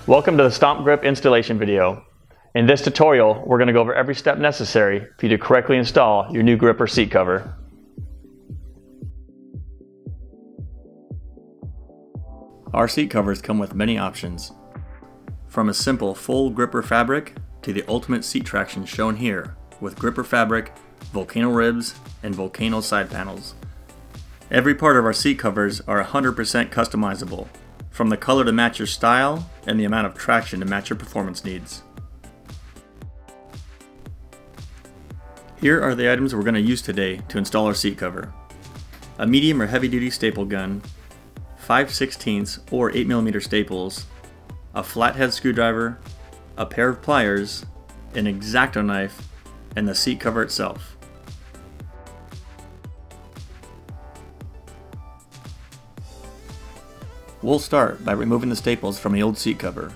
Welcome to the Stomp Grip installation video. In this tutorial, we're going to go over every step necessary for you to correctly install your new gripper seat cover. Our seat covers come with many options, from a simple full gripper fabric to the ultimate seat traction shown here with gripper fabric, volcano ribs, and volcano side panels. Every part of our seat covers are 100% customizable, from the color to match your style and the amount of traction to match your performance needs. Here are the items we're going to use today to install our seat cover. A medium or heavy duty staple gun, 5/16 or 8mm staples, a flathead screwdriver, a pair of pliers, an X-Acto knife, and the seat cover itself. We'll start by removing the staples from the old seat cover.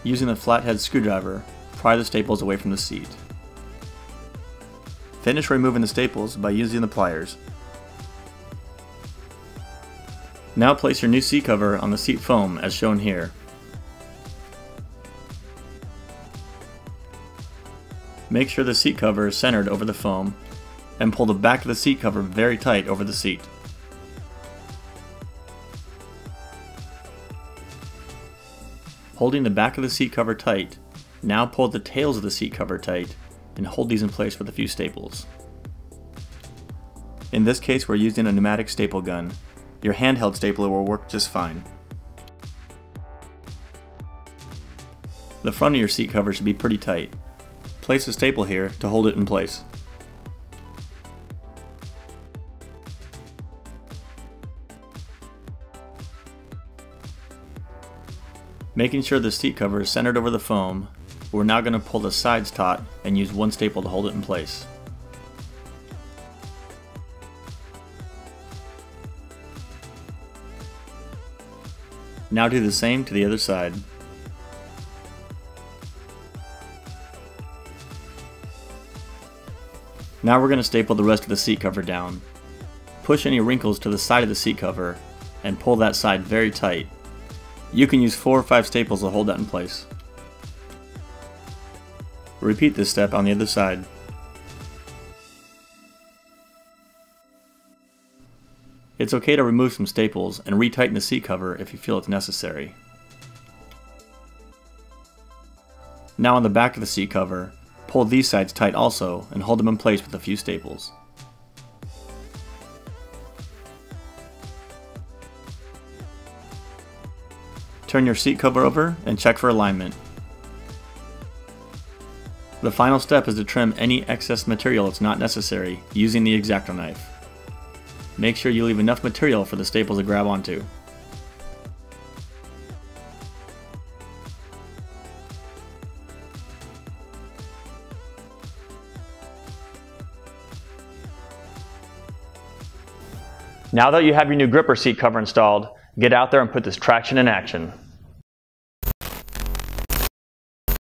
Using the flathead screwdriver, pry the staples away from the seat. Finish removing the staples by using the pliers. Now place your new seat cover on the seat foam as shown here. Make sure the seat cover is centered over the foam and pull the back of the seat cover very tight over the seat. Holding the back of the seat cover tight, now pull the tails of the seat cover tight and hold these in place with a few staples. In this case, we're using a pneumatic staple gun. Your handheld stapler will work just fine. The front of your seat cover should be pretty tight. Place a staple here to hold it in place. Making sure the seat cover is centered over the foam, we're now going to pull the sides taut and use one staple to hold it in place. Now do the same to the other side. Now we're going to staple the rest of the seat cover down. Push any wrinkles to the side of the seat cover and pull that side very tight. You can use 4 or 5 staples to hold that in place. Repeat this step on the other side. It's okay to remove some staples and retighten the seat cover if you feel it's necessary. Now on the back of the seat cover, pull these sides tight also and hold them in place with a few staples. Turn your seat cover over and check for alignment. The final step is to trim any excess material that's not necessary using the X-Acto knife. Make sure you leave enough material for the staples to grab onto. Now that you have your new gripper seat cover installed, get out there and put this traction in action.